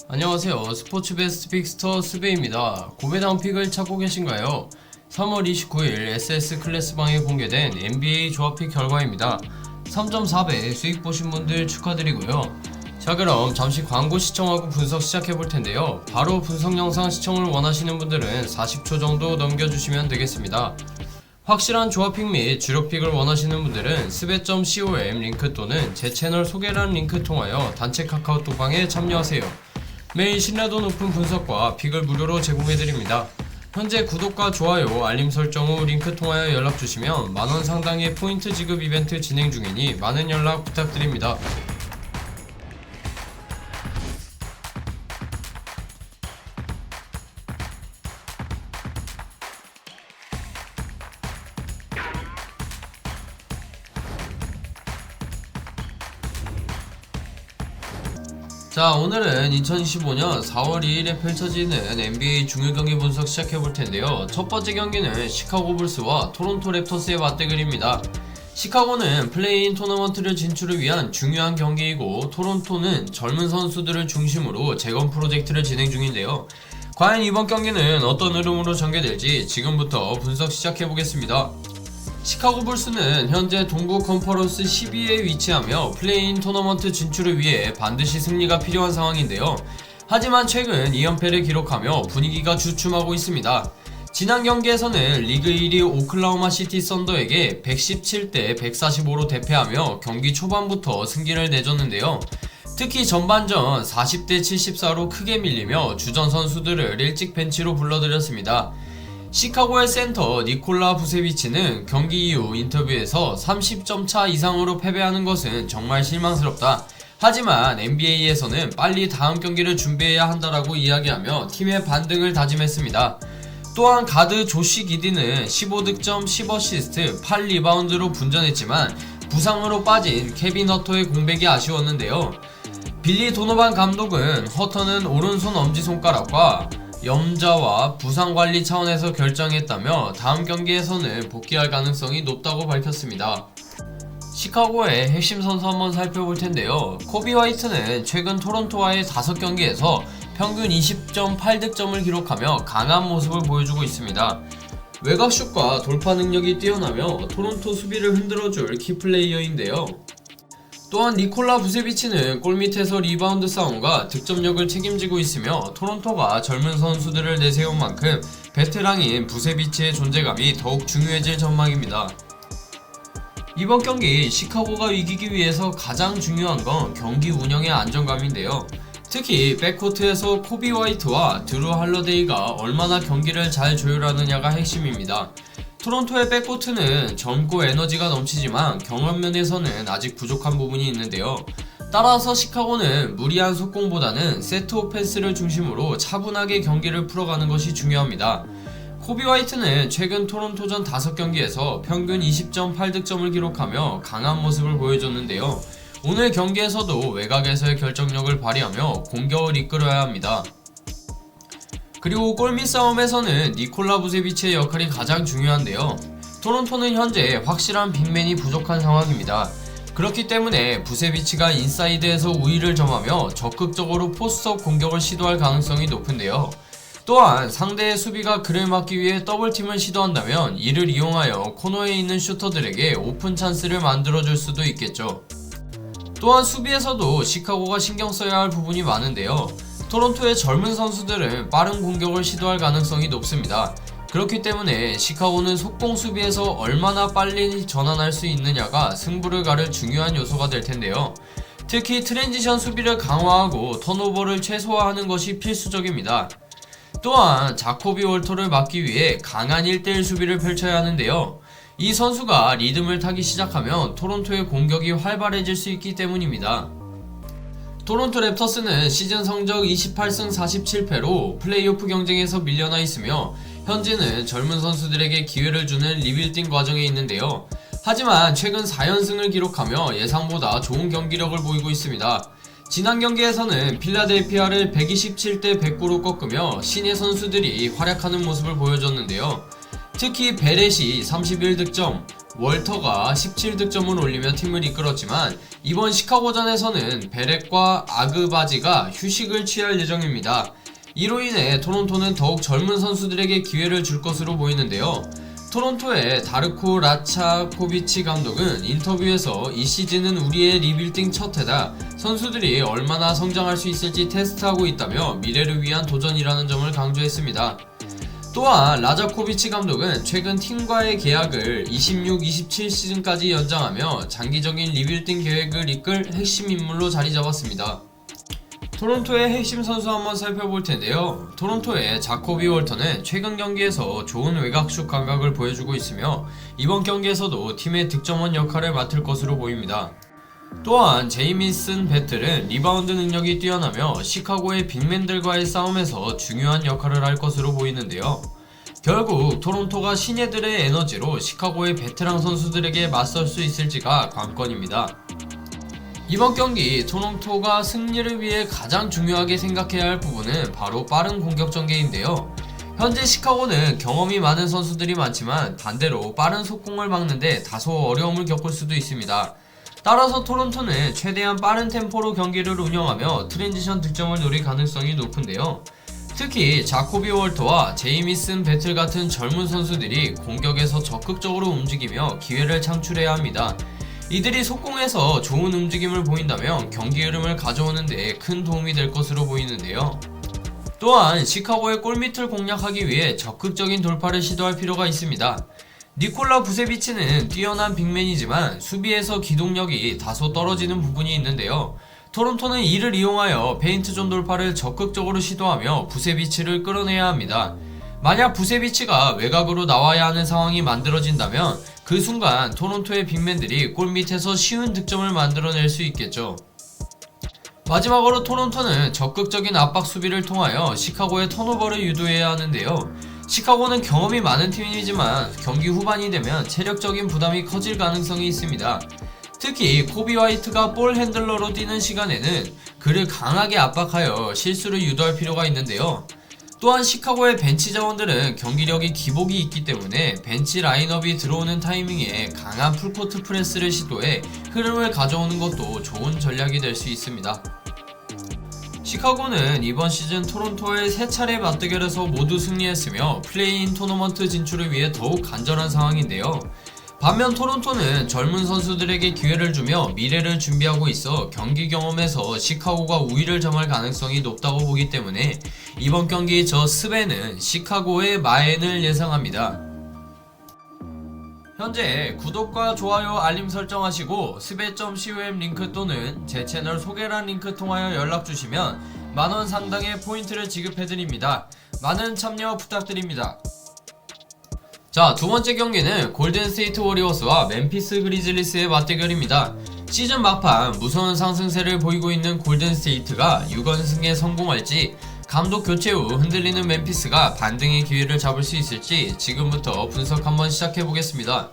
안녕하세요. 스포츠 베스트 픽스터 스베입니다. 고배당 픽을 찾고 계신가요? 3월 29일 SS 클래스방에 공개된 NBA 조합픽 결과입니다. 3.4배 수익 보신 분들 축하드리고요. 자, 그럼 잠시 광고 시청하고 분석 시작해볼 텐데요. 바로 분석 영상 시청을 원하시는 분들은 40초 정도 넘겨주시면 되겠습니다. 확실한 조합픽 및 주력픽을 원하시는 분들은 스베.com 링크 또는 제 채널 소개란 링크 통하여 단체 카카오톡방에 참여하세요. 매일 신뢰도 높은 분석과 픽을 무료로 제공해드립니다. 현재 구독과 좋아요, 알림 설정 후 링크 통하여 연락주시면 만원 상당의 포인트 지급 이벤트 진행 중이니 많은 연락 부탁드립니다. 자, 오늘은 2025년 4월 2일에 펼쳐지는 NBA 중일 경기 분석 시작해볼 텐데요. 첫 번째 경기는 시카고 불스와 토론토 랩터스의 맞대결입니다. 시카고는 플레이인 토너먼트를 진출을 위한 중요한 경기이고, 토론토는 젊은 선수들을 중심으로 재건 프로젝트를 진행 중인데요. 과연 이번 경기는 어떤 흐름으로 전개될지 지금부터 분석 시작해보겠습니다. 시카고 불스는 현재 동부 컨퍼런스 12위에 위치하며 플레이인 토너먼트 진출을 위해 반드시 승리가 필요한 상황인데요. 하지만 최근 2연패를 기록하며 분위기가 주춤하고 있습니다. 지난 경기에서는 리그 1위 오클라호마 시티 썬더에게 117대 145로 대패하며 경기 초반부터 승기를 내줬는데요. 특히 전반전 40대 74로 크게 밀리며 주전 선수들을 일찍 벤치로 불러들였습니다. 시카고의 센터 니콜라 부세비치는 경기 이후 인터뷰에서 30점 차 이상으로 패배하는 것은 정말 실망스럽다. 하지만 NBA에서는 빨리 다음 경기를 준비해야 한다라고 이야기하며 팀의 반등을 다짐했습니다. 또한 가드 조시 기디는 15득점 10어시스트 8리바운드로 분전했지만 부상으로 빠진 케빈 허터의 공백이 아쉬웠는데요. 빌리 도노반 감독은 허터는 오른손 엄지손가락과 염자와 부상관리 차원에서 결정했다며 다음 경기에서는 복귀할 가능성이 높다고 밝혔습니다. 시카고의 핵심 선수 한번 살펴볼 텐데요. 코비 화이트는 최근 토론토와의 5경기에서 평균 20.8득점을 기록하며 강한 모습을 보여주고 있습니다. 외곽슛과 돌파 능력이 뛰어나며 토론토 수비를 흔들어줄 키플레이어인데요. 또한 니콜라 부세비치는 골밑에서 리바운드 싸움과 득점력을 책임지고 있으며 토론토가 젊은 선수들을 내세운 만큼 베테랑인 부세비치의 존재감이 더욱 중요해질 전망입니다. 이번 경기 시카고가 이기기 위해서 가장 중요한 건 경기 운영의 안정감인데요. 특히 백코트에서 코비 화이트와 드루 할러데이가 얼마나 경기를 잘 조율하느냐가 핵심입니다. 토론토의 백코트는 젊고 에너지가 넘치지만 경험면에서는 아직 부족한 부분이 있는데요. 따라서 시카고는 무리한 속공보다는 세트 오펜스를 중심으로 차분하게 경기를 풀어가는 것이 중요합니다. 코비 화이트는 최근 토론토전 5경기에서 평균 20.8득점을 기록하며 강한 모습을 보여줬는데요. 오늘 경기에서도 외곽에서의 결정력을 발휘하며 공격을 이끌어야 합니다. 그리고 골밑 싸움에서는 니콜라 부세비치의 역할이 가장 중요한데요. 토론토는 현재 확실한 빅맨이 부족한 상황입니다. 그렇기 때문에 부세비치가 인사이드에서 우위를 점하며 적극적으로 포스트업 공격을 시도할 가능성이 높은데요. 또한 상대의 수비가 그를 막기 위해 더블팀을 시도한다면 이를 이용하여 코너에 있는 슈터들에게 오픈 찬스를 만들어줄 수도 있겠죠. 또한 수비에서도 시카고가 신경 써야 할 부분이 많은데요. 토론토의 젊은 선수들은 빠른 공격을 시도할 가능성이 높습니다. 그렇기 때문에 시카고는 속공 수비에서 얼마나 빨리 전환할 수 있느냐가 승부를 가를 중요한 요소가 될 텐데요. 특히 트랜지션 수비를 강화하고 턴오버를 최소화하는 것이 필수적입니다. 또한 자코비 월터를 막기 위해 강한 1대1 수비를 펼쳐야 하는데요. 이 선수가 리듬을 타기 시작하면 토론토의 공격이 활발해질 수 있기 때문입니다. 토론토 랩터스는 시즌 성적 28승 47패로 플레이오프 경쟁에서 밀려나 있으며 현재는 젊은 선수들에게 기회를 주는 리빌딩 과정에 있는데요. 하지만 최근 4연승을 기록하며 예상보다 좋은 경기력을 보이고 있습니다. 지난 경기에서는 필라델피아를 127대 109로 꺾으며 신예 선수들이 활약하는 모습을 보여줬는데요. 특히 베렛이 31득점, 월터가 17득점을 올리며 팀을 이끌었지만 이번 시카고전에서는 베렉과 아그바지가 휴식을 취할 예정입니다. 이로 인해 토론토는 더욱 젊은 선수들에게 기회를 줄 것으로 보이는데요. 토론토의 다르코 라차코비치 감독은 인터뷰에서 이 시즌은 우리의 리빌딩 첫 해다. 선수들이 얼마나 성장할 수 있을지 테스트하고 있다며 미래를 위한 도전이라는 점을 강조했습니다. 또한 라자코비치 감독은 최근 팀과의 계약을 26-27 시즌까지 연장하며 장기적인 리빌딩 계획을 이끌 핵심 인물로 자리 잡았습니다. 토론토의 핵심 선수 한번 살펴볼 텐데요. 토론토의 자코비 월터는 최근 경기에서 좋은 외곽슛 감각을 보여주고 있으며 이번 경기에서도 팀의 득점원 역할을 맡을 것으로 보입니다. 또한 제이미슨 배틀은 리바운드 능력이 뛰어나며 시카고의 빅맨들과의 싸움에서 중요한 역할을 할 것으로 보이는데요. 결국 토론토가 신예들의 에너지로 시카고의 베테랑 선수들에게 맞설 수 있을지가 관건입니다. 이번 경기 토론토가 승리를 위해 가장 중요하게 생각해야 할 부분은 바로 빠른 공격 전개인데요. 현재 시카고는 경험이 많은 선수들이 많지만 반대로 빠른 속공을 막는데 다소 어려움을 겪을 수도 있습니다. 따라서 토론토는 최대한 빠른 템포로 경기를 운영하며 트랜지션 득점을 노릴 가능성이 높은데요. 특히 자코비 월터와 제이미슨 배틀 같은 젊은 선수들이 공격에서 적극적으로 움직이며 기회를 창출해야 합니다. 이들이 속공에서 좋은 움직임을 보인다면 경기 흐름을 가져오는 데 큰 도움이 될 것으로 보이는데요. 또한 시카고의 골밑을 공략하기 위해 적극적인 돌파를 시도할 필요가 있습니다. 니콜라 부세비치는 뛰어난 빅맨이지만 수비에서 기동력이 다소 떨어지는 부분이 있는데요. 토론토는 이를 이용하여 페인트존 돌파를 적극적으로 시도하며 부세비치를 끌어내야 합니다. 만약 부세비치가 외곽으로 나와야 하는 상황이 만들어진다면 그 순간 토론토의 빅맨들이 골밑에서 쉬운 득점을 만들어낼 수 있겠죠. 마지막으로 토론토는 적극적인 압박 수비를 통하여 시카고의 턴오버를 유도해야 하는데요. 시카고는 경험이 많은 팀이지만 경기 후반이 되면 체력적인 부담이 커질 가능성이 있습니다. 특히 코비 화이트가 볼 핸들러로 뛰는 시간에는 그를 강하게 압박하여 실수를 유도할 필요가 있는데요. 또한 시카고의 벤치 자원들은 경기력이 기복이 있기 때문에 벤치 라인업이 들어오는 타이밍에 강한 풀코트 프레스를 시도해 흐름을 가져오는 것도 좋은 전략이 될 수 있습니다. 시카고는 이번 시즌 토론토의 3차례 맞대결에서 모두 승리했으며 플레이인 토너먼트 진출을 위해 더욱 간절한 상황인데요. 반면 토론토는 젊은 선수들에게 기회를 주며 미래를 준비하고 있어 경기 경험에서 시카고가 우위를 점할 가능성이 높다고 보기 때문에 이번 경기 저 스베는 시카고의 마엔을 예상합니다. 현재 구독과 좋아요 알림 설정하시고 스베.com 링크 또는 제 채널 소개란 링크 통하여 연락주시면 만원 상당의 포인트를 지급해드립니다. 많은 참여 부탁드립니다. 자, 두번째 경기는 골든스테이트 워리어스와 멤피스 그리즐리스의 맞대결입니다. 시즌 막판 무서운 상승세를 보이고 있는 골든스테이트가 6연승에 성공할지, 감독 교체 후 흔들리는 멤피스가 반등의 기회를 잡을 수 있을지 지금부터 분석 한번 시작해보겠습니다.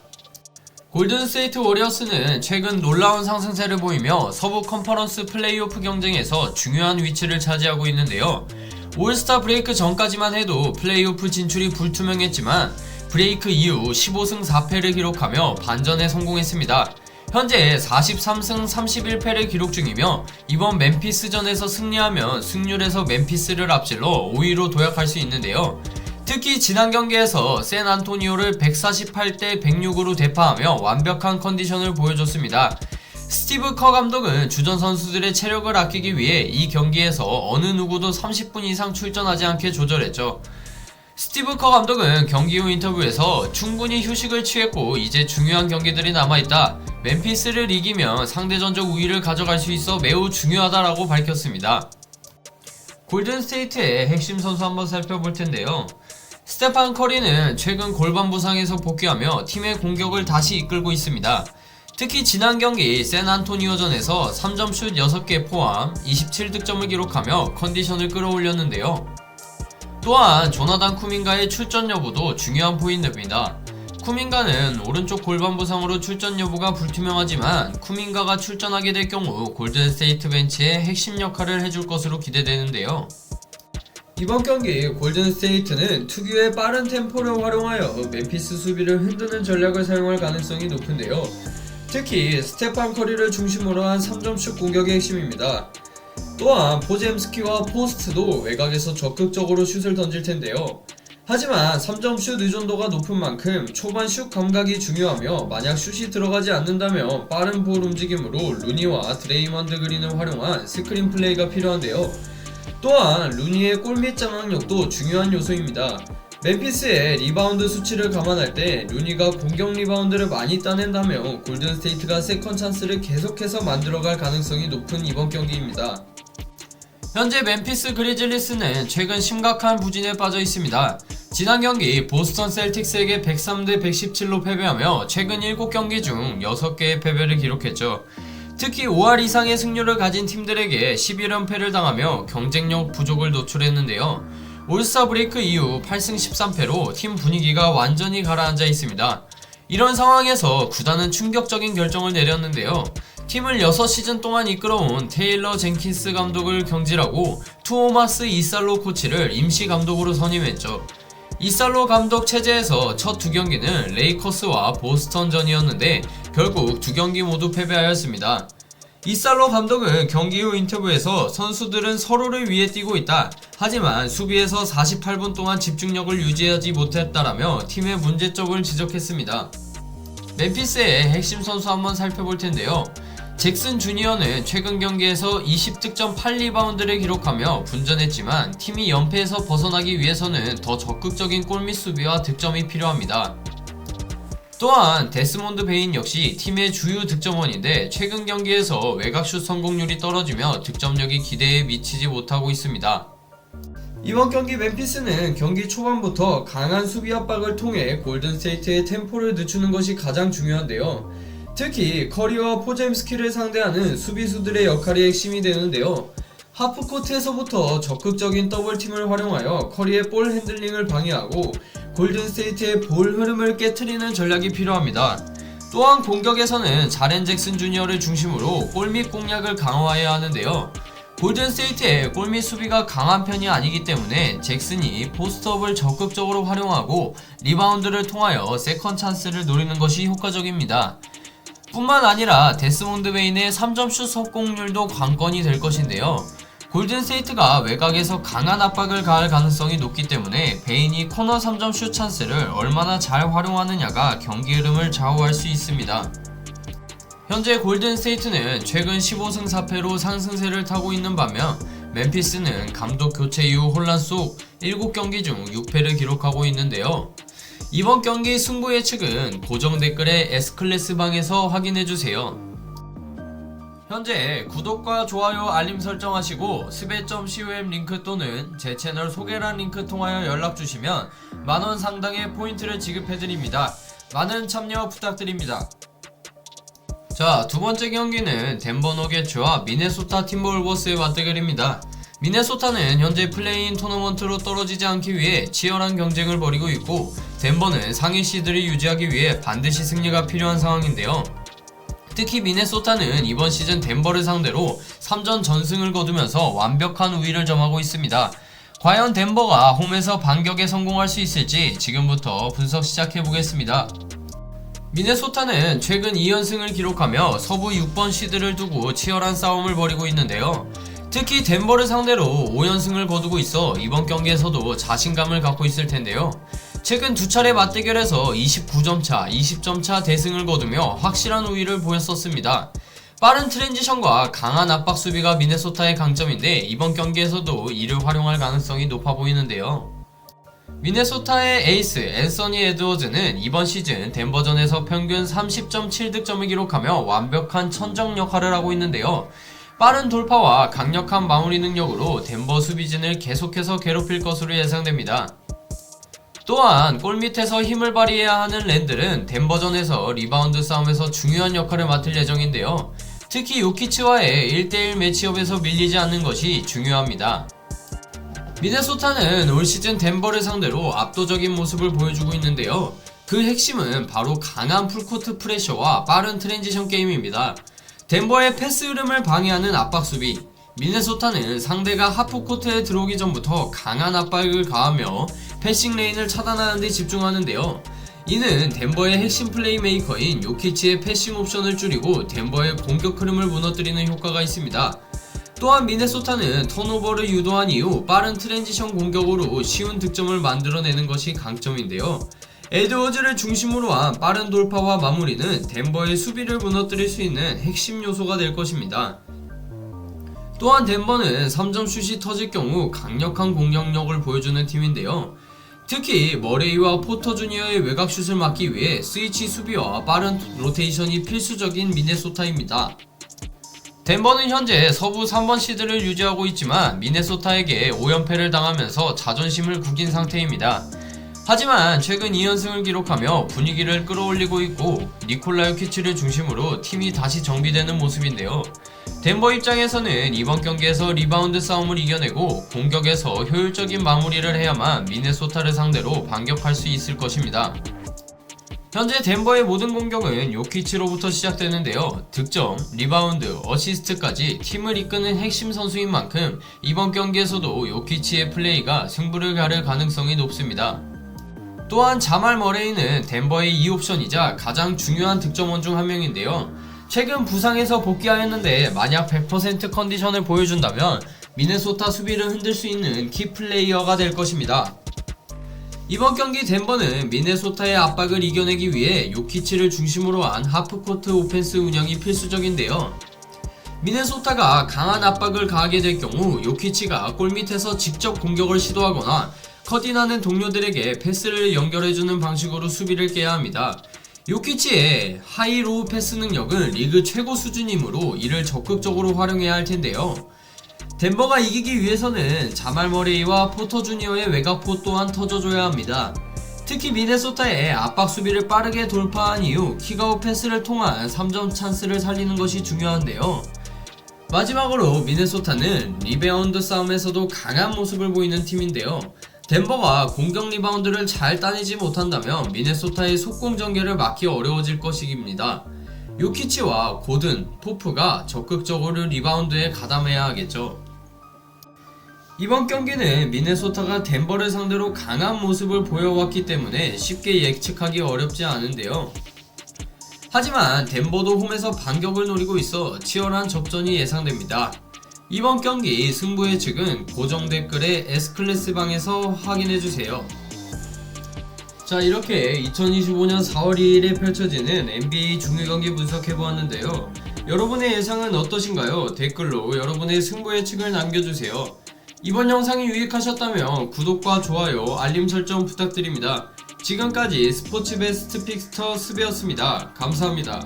골든스테이트 워리어스는 최근 놀라운 상승세를 보이며 서부 컨퍼런스 플레이오프 경쟁에서 중요한 위치를 차지하고 있는데요. 올스타 브레이크 전까지만 해도 플레이오프 진출이 불투명했지만 브레이크 이후 15승 4패를 기록하며 반전에 성공했습니다. 현재 43승 31패를 기록 중이며 이번 멤피스전에서 승리하면 승률에서 멤피스를 앞질러 5위로 도약할 수 있는데요. 특히 지난 경기에서 샌안토니오를 148대 106으로 대파하며 완벽한 컨디션을 보여줬습니다. 스티브 커 감독은 주전 선수들의 체력을 아끼기 위해 이 경기에서 어느 누구도 30분 이상 출전하지 않게 조절했죠. 스티브 커 감독은 경기 후 인터뷰에서 충분히 휴식을 취했고 이제 중요한 경기들이 남아있다. 멤피스를 이기면 상대전적 우위를 가져갈 수 있어 매우 중요하다라고 밝혔습니다. 골든스테이트의 핵심 선수 한번 살펴볼 텐데요. 스테판 커리는 최근 골반 부상에서 복귀하며 팀의 공격을 다시 이끌고 있습니다. 특히 지난 경기 샌안토니오전에서 3점슛 6개 포함 27득점을 기록하며 컨디션을 끌어올렸는데요. 또한 조나단 쿠민가의 출전 여부도 중요한 포인트입니다. 쿠민가는 오른쪽 골반 부상으로 출전 여부가 불투명하지만 쿠민가가 출전하게 될 경우 골든스테이트 벤치의 핵심 역할을 해줄 것으로 기대되는데요. 이번 경기 골든스테이트는 특유의 빠른 템포를 활용하여 멤피스 수비를 흔드는 전략을 사용할 가능성이 높은데요. 특히 스테판 커리를 중심으로 한 3점슛 공격의 핵심입니다. 또한 포젬스키와 포스트도 외곽에서 적극적으로 슛을 던질 텐데요. 하지만 3점슛 의존도가 높은 만큼 초반 슛 감각이 중요하며 만약 슛이 들어가지 않는다면 빠른 볼 움직임으로 루니와 드레이먼드 그린을 활용한 스크린 플레이가 필요한데요. 또한 루니의 골밑 장악력도 중요한 요소입니다. 멤피스의 리바운드 수치를 감안할 때 루니가 공격 리바운드를 많이 따낸다면 골든스테이트가 세컨 찬스를 계속해서 만들어갈 가능성이 높은 이번 경기입니다. 현재 멤피스 그리즐리스는 최근 심각한 부진에 빠져 있습니다. 지난 경기 보스턴 셀틱스에게 103대 117로 패배하며 최근 7경기 중 6개의 패배를 기록했죠. 특히 5할 이상의 승률을 가진 팀들에게 11연패를 당하며 경쟁력 부족을 노출했는데요. 올스타 브레이크 이후 8승 13패로 팀 분위기가 완전히 가라앉아 있습니다. 이런 상황에서 구단은 충격적인 결정을 내렸는데요. 팀을 6시즌 동안 이끌어온 테일러 젠킨스 감독을 경질하고 투오마스 이살로 코치를 임시 감독으로 선임했죠. 이살로 감독 체제에서 첫 2경기는 레이커스와 보스턴전이었는데 결국 2경기 모두 패배하였습니다. 이살로 감독은 경기 후 인터뷰에서 선수들은 서로를 위해 뛰고 있다. 하지만 수비에서 48분 동안 집중력을 유지하지 못했다라며 팀의 문제점을 지적했습니다. 멤피스의 핵심 선수 한번 살펴볼 텐데요. 잭슨 주니어는 최근 경기에서 20득점 8리바운드를 기록하며 분전했지만 팀이 연패에서 벗어나기 위해서는 더 적극적인 골밑 수비와 득점이 필요합니다. 또한 데스몬드 베인 역시 팀의 주요 득점원인데 최근 경기에서 외곽슛 성공률이 떨어지며 득점력이 기대에 미치지 못하고 있습니다. 이번 경기 멤피스는 경기 초반부터 강한 수비 압박을 통해 골든스테이트의 템포를 늦추는 것이 가장 중요한데요. 특히 커리와 포젬스키를 상대하는 수비수들의 역할이 핵심이 되는데요. 하프코트에서부터 적극적인 더블팀을 활용하여 커리의 볼 핸들링을 방해하고 골든스테이트의 볼 흐름을 깨트리는 전략이 필요합니다. 또한 공격에서는 자렌 잭슨 주니어를 중심으로 골밑 공략을 강화해야 하는데요. 골든스테이트의 골밑 수비가 강한 편이 아니기 때문에 잭슨이 포스트업을 적극적으로 활용하고 리바운드를 통하여 세컨 찬스를 노리는 것이 효과적입니다. 뿐만 아니라 데스몬드 베인의 3점슛 성공률도 관건이 될 것인데요. 골든스테이트가 외곽에서 강한 압박을 가할 가능성이 높기 때문에 베인이 코너 3점슛 찬스를 얼마나 잘 활용하느냐가 경기 흐름을 좌우할 수 있습니다. 현재 골든스테이트는 최근 15승 4패로 상승세를 타고 있는 반면 멤피스는 감독 교체 이후 혼란 속 7경기 중 6패를 기록하고 있는데요. 이번 경기 승부 예측은 고정 댓글의 S클래스 방에서 확인해주세요. 현재 구독과 좋아요 알림 설정하시고 스베.com 링크 또는 제 채널 소개란 링크 통하여 연락주시면 만원 상당의 포인트를 지급해드립니다. 많은 참여 부탁드립니다. 자, 두번째 경기는 덴버 너겟츠와 미네소타 팀버울버스의 맞대결입니다. 미네소타는 현재 플레이인 토너먼트로 떨어지지 않기 위해 치열한 경쟁을 벌이고 있고 덴버는 상위 시드를 유지하기 위해 반드시 승리가 필요한 상황인데요. 특히 미네소타는 이번 시즌 덴버를 상대로 3전 전승을 거두면서 완벽한 우위를 점하고 있습니다. 과연 덴버가 홈에서 반격에 성공할 수 있을지 지금부터 분석 시작해보겠습니다. 미네소타는 최근 2연승을 기록하며 서부 6번 시드를 두고 치열한 싸움을 벌이고 있는데요. 특히 덴버를 상대로 5연승을 거두고 있어 이번 경기에서도 자신감을 갖고 있을 텐데요. 최근 두 차례 맞대결에서 29점 차, 20점 차 대승을 거두며 확실한 우위를 보였었습니다. 빠른 트랜지션과 강한 압박 수비가 미네소타의 강점인데 이번 경기에서도 이를 활용할 가능성이 높아 보이는데요. 미네소타의 에이스 앤서니 에드워즈는 이번 시즌 덴버전에서 평균 30.7득점을 기록하며 완벽한 천정 역할을 하고 있는데요. 빠른 돌파와 강력한 마무리 능력으로 덴버 수비진을 계속해서 괴롭힐 것으로 예상됩니다. 또한 골밑에서 힘을 발휘해야 하는 랜들은 덴버전에서 리바운드 싸움에서 중요한 역할을 맡을 예정인데요. 특히 요키치와의 1대1 매치업에서 밀리지 않는 것이 중요합니다. 미네소타는 올 시즌 덴버를 상대로 압도적인 모습을 보여주고 있는데요. 그 핵심은 바로 강한 풀코트 프레셔와 빠른 트랜지션 게임입니다. 덴버의 패스 흐름을 방해하는 압박 수비, 미네소타는 상대가 하프코트에 들어오기 전부터 강한 압박을 가하며 패싱 레인을 차단하는 데 집중하는데요. 이는 덴버의 핵심 플레이메이커인 요키치의 패싱 옵션을 줄이고 덴버의 공격 흐름을 무너뜨리는 효과가 있습니다. 또한 미네소타는 턴오버를 유도한 이후 빠른 트랜지션 공격으로 쉬운 득점을 만들어내는 것이 강점인데요. 에드워즈를 중심으로 한 빠른 돌파와 마무리는 덴버의 수비를 무너뜨릴 수 있는 핵심 요소가 될 것입니다. 또한 덴버는 3점 슛이 터질 경우 강력한 공격력을 보여주는 팀인데요. 특히 머레이와 포터 주니어의 외곽 슛을 막기 위해 스위치 수비와 빠른 로테이션이 필수적인 미네소타입니다. 덴버는 현재 서부 3번 시드를 유지하고 있지만 미네소타에게 5연패를 당하면서 자존심을 구긴 상태입니다. 하지만 최근 2연승을 기록하며 분위기를 끌어올리고 있고 니콜라 요키치를 중심으로 팀이 다시 정비되는 모습인데요. 덴버 입장에서는 이번 경기에서 리바운드 싸움을 이겨내고 공격에서 효율적인 마무리를 해야만 미네소타를 상대로 반격할 수 있을 것입니다. 현재 덴버의 모든 공격은 요키치로부터 시작되는데요. 득점, 리바운드, 어시스트까지 팀을 이끄는 핵심 선수인 만큼 이번 경기에서도 요키치의 플레이가 승부를 가를 가능성이 높습니다. 또한 자말 머레이는 덴버의 2옵션이자 가장 중요한 득점원 중 한 명인데요. 최근 부상에서 복귀하였는데 만약 100% 컨디션을 보여준다면 미네소타 수비를 흔들 수 있는 키플레이어가 될 것입니다. 이번 경기 덴버는 미네소타의 압박을 이겨내기 위해 요키치를 중심으로 한 하프코트 오펜스 운영이 필수적인데요. 미네소타가 강한 압박을 가하게 될 경우 요키치가 골밑에서 직접 공격을 시도하거나 컷인하는 동료들에게 패스를 연결해주는 방식으로 수비를 깨야 합니다. 요키치의 하이로우 패스 능력은 리그 최고 수준이므로 이를 적극적으로 활용해야 할 텐데요. 덴버가 이기기 위해서는 자말 머레이와 포터 주니어의 외곽포 또한 터져줘야 합니다. 특히 미네소타의 압박 수비를 빠르게 돌파한 이후 킥아웃 패스를 통한 3점 찬스를 살리는 것이 중요한데요. 마지막으로 미네소타는 리바운드 싸움에서도 강한 모습을 보이는 팀인데요. 덴버가 공격 리바운드를 잘 따내지 못한다면 미네소타의 속공 전개를 막기 어려워질 것입니다. 요키치와 고든, 포프가 적극적으로 리바운드에 가담해야 하겠죠. 이번 경기는 미네소타가 덴버를 상대로 강한 모습을 보여왔기 때문에 쉽게 예측하기 어렵지 않은데요. 하지만 덴버도 홈에서 반격을 노리고 있어 치열한 접전이 예상됩니다. 이번 경기 승부 예측은 고정 댓글에 S클래스 방에서 확인해주세요. 자, 이렇게 2025년 4월 2일에 펼쳐지는 NBA 중요경기 분석해보았는데요. 여러분의 예상은 어떠신가요? 댓글로 여러분의 승부 예측을 남겨주세요. 이번 영상이 유익하셨다면 구독과 좋아요, 알림 설정 부탁드립니다. 지금까지 스포츠 베스트 픽스터 스베였습니다. 감사합니다.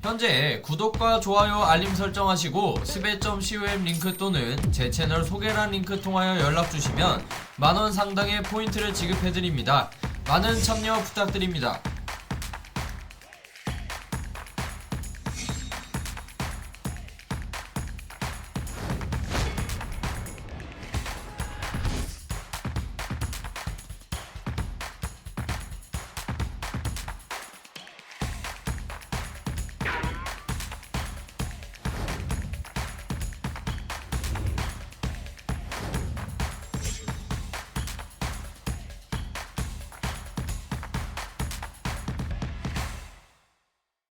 현재 구독과 좋아요, 알림 설정하시고 스베.com 링크 또는 제 채널 소개란 링크 통하여 연락주시면 만원 상당의 포인트를 지급해드립니다. 많은 참여 부탁드립니다.